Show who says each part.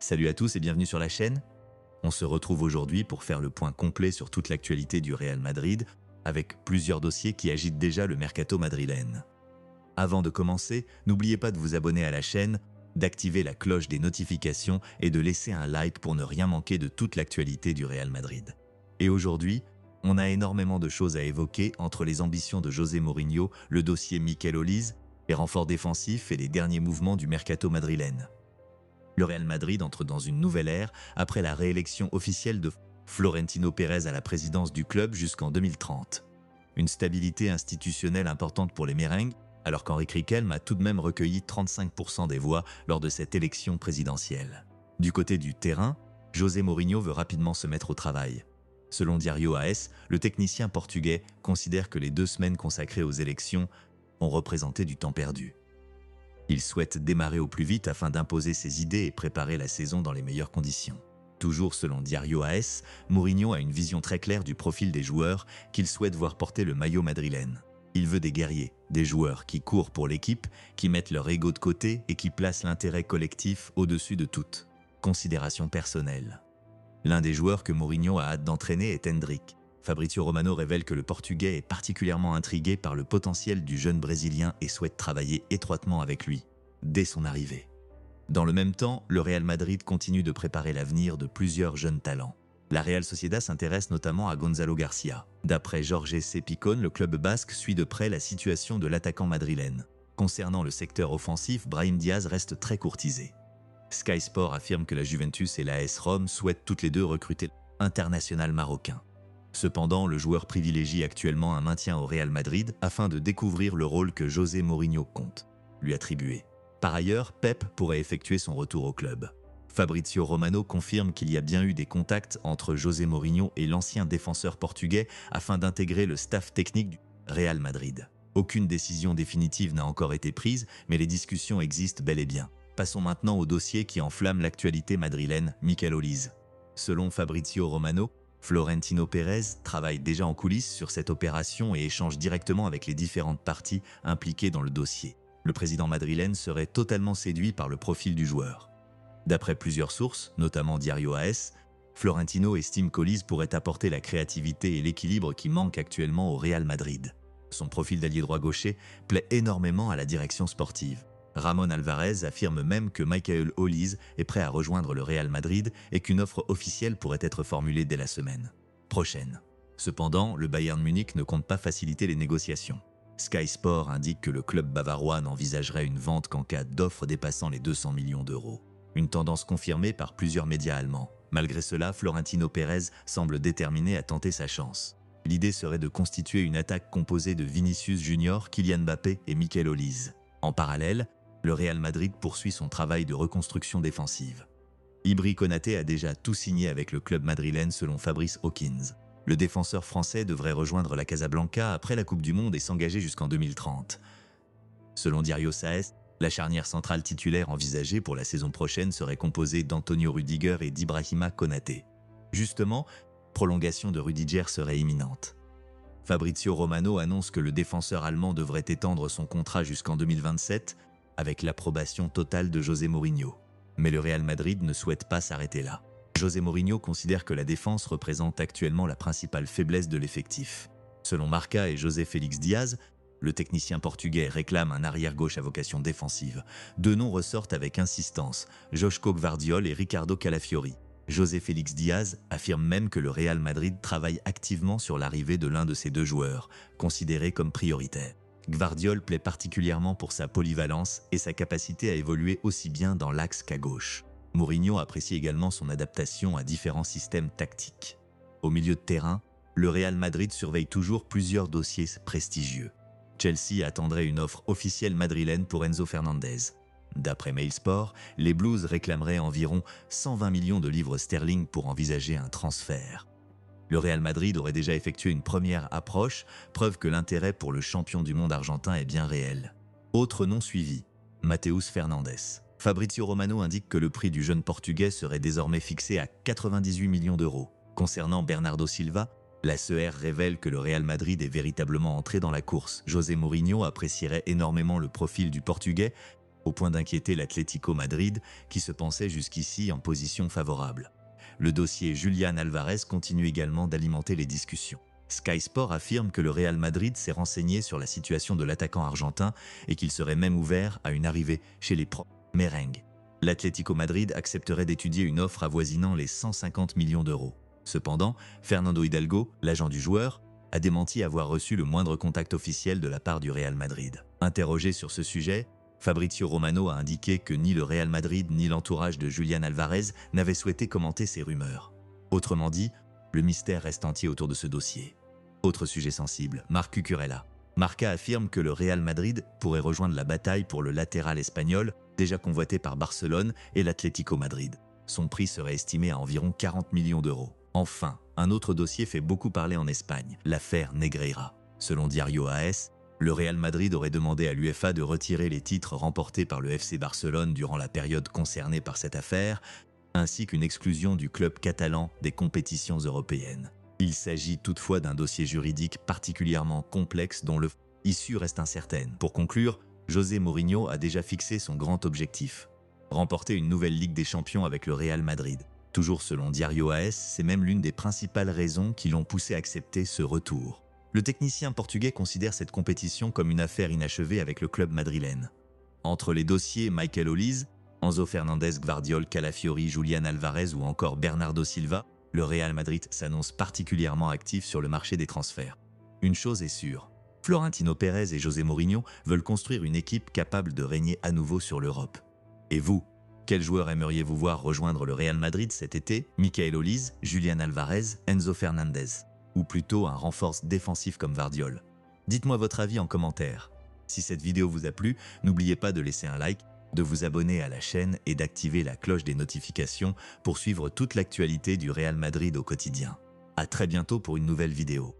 Speaker 1: Salut à tous et bienvenue sur la chaîne. On se retrouve aujourd'hui pour faire le point complet sur toute l'actualité du Real Madrid, avec plusieurs dossiers qui agitent déjà le mercato madrilène. Avant de commencer, n'oubliez pas de vous abonner à la chaîne, d'activer la cloche des notifications et de laisser un like pour ne rien manquer de toute l'actualité du Real Madrid. Et aujourd'hui, on a énormément de choses à évoquer entre les ambitions de José Mourinho, le dossier Mikel Oliz, les renforts défensifs et les derniers mouvements du mercato madrilène. Le Real Madrid entre dans une nouvelle ère après la réélection officielle de Florentino Pérez à la présidence du club jusqu'en 2030. Une stabilité institutionnelle importante pour les merengues, alors qu'Henri Riquelme a tout de même recueilli 35% des voix lors de cette élection présidentielle. Du côté du terrain, José Mourinho veut rapidement se mettre au travail. Selon Diario AS, le technicien portugais considère que les 2 semaines consacrées aux élections ont représenté du temps perdu. Il souhaite démarrer au plus vite afin d'imposer ses idées et préparer la saison dans les meilleures conditions. Toujours selon Diario AS, Mourinho a une vision très claire du profil des joueurs qu'il souhaite voir porter le maillot madrilène. Il veut des guerriers, des joueurs qui courent pour l'équipe, qui mettent leur ego de côté et qui placent l'intérêt collectif au-dessus de toute considération personnelle. L'un des joueurs que Mourinho a hâte d'entraîner est Endrick. Fabrizio Romano révèle que le Portugais est particulièrement intrigué par le potentiel du jeune Brésilien et souhaite travailler étroitement avec lui, dès son arrivée. Dans le même temps, le Real Madrid continue de préparer l'avenir de plusieurs jeunes talents. La Real Sociedad s'intéresse notamment à Gonzalo Garcia. D'après Jorge Cepicón, le club basque suit de près la situation de l'attaquant madrilène. Concernant le secteur offensif, Brahim Diaz reste très courtisé. Sky Sport affirme que la Juventus et la AS Rome souhaitent toutes les deux recruter l'international marocain. Cependant, le joueur privilégie actuellement un maintien au Real Madrid afin de découvrir le rôle que José Mourinho compte lui attribuer. Par ailleurs, Pep pourrait effectuer son retour au club. Fabrizio Romano confirme qu'il y a bien eu des contacts entre José Mourinho et l'ancien défenseur portugais afin d'intégrer le staff technique du Real Madrid. Aucune décision définitive n'a encore été prise, mais les discussions existent bel et bien. Passons maintenant au dossier qui enflamme l'actualité madrilène, Mikel Oliz. Selon Fabrizio Romano, Florentino Pérez travaille déjà en coulisses sur cette opération et échange directement avec les différentes parties impliquées dans le dossier. Le président madrilène serait totalement séduit par le profil du joueur. D'après plusieurs sources, notamment Diario AS, Florentino estime qu'Oliz pourrait apporter la créativité et l'équilibre qui manquent actuellement au Real Madrid. Son profil d'allié droit gaucher plaît énormément à la direction sportive. Ramon Alvarez affirme même que Mikel Oliz est prêt à rejoindre le Real Madrid et qu'une offre officielle pourrait être formulée dès la semaine prochaine. Cependant, le Bayern Munich ne compte pas faciliter les négociations. Sky Sport indique que le club bavarois n'envisagerait une vente qu'en cas d'offre dépassant les 200 millions d'euros. Une tendance confirmée par plusieurs médias allemands. Malgré cela, Florentino Pérez semble déterminé à tenter sa chance. L'idée serait de constituer une attaque composée de Vinicius Junior, Kylian Mbappé et Mikel Oliz. En parallèle, le Real Madrid poursuit son travail de reconstruction défensive. Ibri Konaté a déjà tout signé avec le club madrilène selon Fabrice Hawkins. Le défenseur français devrait rejoindre la Casablanca après la Coupe du Monde et s'engager jusqu'en 2030. Selon Diario AS, la charnière centrale titulaire envisagée pour la saison prochaine serait composée d'Antonio Rüdiger et d'Ibrahima Konaté. Justement, prolongation de Rüdiger serait imminente. Fabrizio Romano annonce que le défenseur allemand devrait étendre son contrat jusqu'en 2027 avec l'approbation totale de José Mourinho. Mais le Real Madrid ne souhaite pas s'arrêter là. José Mourinho considère que la défense représente actuellement la principale faiblesse de l'effectif. Selon Marca et José Félix Diaz, le technicien portugais réclame un arrière-gauche à vocation défensive. 2 noms ressortent avec insistance, Joško Gvardiol et Ricardo Calafiori. José Félix Diaz affirme même que le Real Madrid travaille activement sur l'arrivée de l'un de ces 2 joueurs, considérés comme prioritaires. Gvardiol plaît particulièrement pour sa polyvalence et sa capacité à évoluer aussi bien dans l'axe qu'à gauche. Mourinho apprécie également son adaptation à différents systèmes tactiques. Au milieu de terrain, le Real Madrid surveille toujours plusieurs dossiers prestigieux. Chelsea attendrait une offre officielle madrilène pour Enzo Fernandez. D'après Mailsport, les Blues réclameraient environ 120 millions de livres sterling pour envisager un transfert. Le Real Madrid aurait déjà effectué une première approche, preuve que l'intérêt pour le champion du monde argentin est bien réel. Autre nom suivi, Mateus Fernandes. Fabrizio Romano indique que le prix du jeune Portugais serait désormais fixé à 98 millions d'euros. Concernant Bernardo Silva, la SER révèle que le Real Madrid est véritablement entré dans la course. José Mourinho apprécierait énormément le profil du Portugais au point d'inquiéter l'Atlético Madrid qui se pensait jusqu'ici en position favorable. Le dossier Julián Alvarez continue également d'alimenter les discussions. Sky Sport affirme que le Real Madrid s'est renseigné sur la situation de l'attaquant argentin et qu'il serait même ouvert à une arrivée chez les merengues. L'Atlético Madrid accepterait d'étudier une offre avoisinant les 150 millions d'euros. Cependant, Fernando Hidalgo, l'agent du joueur, a démenti avoir reçu le moindre contact officiel de la part du Real Madrid. Interrogé sur ce sujet, Fabrizio Romano a indiqué que ni le Real Madrid ni l'entourage de Julián Alvarez n'avaient souhaité commenter ces rumeurs. Autrement dit, le mystère reste entier autour de ce dossier. Autre sujet sensible, Marc Cucurella. Marca affirme que le Real Madrid pourrait rejoindre la bataille pour le latéral espagnol, déjà convoité par Barcelone et l'Atlético Madrid. Son prix serait estimé à environ 40 millions d'euros. Enfin, un autre dossier fait beaucoup parler en Espagne, l'affaire Negreira. Selon Diario AS, le Real Madrid aurait demandé à l'UEFA de retirer les titres remportés par le FC Barcelone durant la période concernée par cette affaire, ainsi qu'une exclusion du club catalan des compétitions européennes. Il s'agit toutefois d'un dossier juridique particulièrement complexe dont l'issue reste incertaine. Pour conclure, José Mourinho a déjà fixé son grand objectif, remporter une nouvelle Ligue des Champions avec le Real Madrid. Toujours selon Diario AS, c'est même l'une des principales raisons qui l'ont poussé à accepter ce retour. Le technicien portugais considère cette compétition comme une affaire inachevée avec le club madrilène. Entre les dossiers Michael Olise, Enzo Fernandez, Gvardiol, Calafiori, Julián Alvarez ou encore Bernardo Silva, le Real Madrid s'annonce particulièrement actif sur le marché des transferts. Une chose est sûre, Florentino Pérez et José Mourinho veulent construire une équipe capable de régner à nouveau sur l'Europe. Et vous, quel joueur aimeriez-vous voir rejoindre le Real Madrid cet été? Michael Olise, Julián Alvarez, Enzo Fernandez, ou plutôt un renfort défensif comme Gvardiol? Dites-moi votre avis en commentaire. Si cette vidéo vous a plu, n'oubliez pas de laisser un like, de vous abonner à la chaîne et d'activer la cloche des notifications pour suivre toute l'actualité du Real Madrid au quotidien. À très bientôt pour une nouvelle vidéo.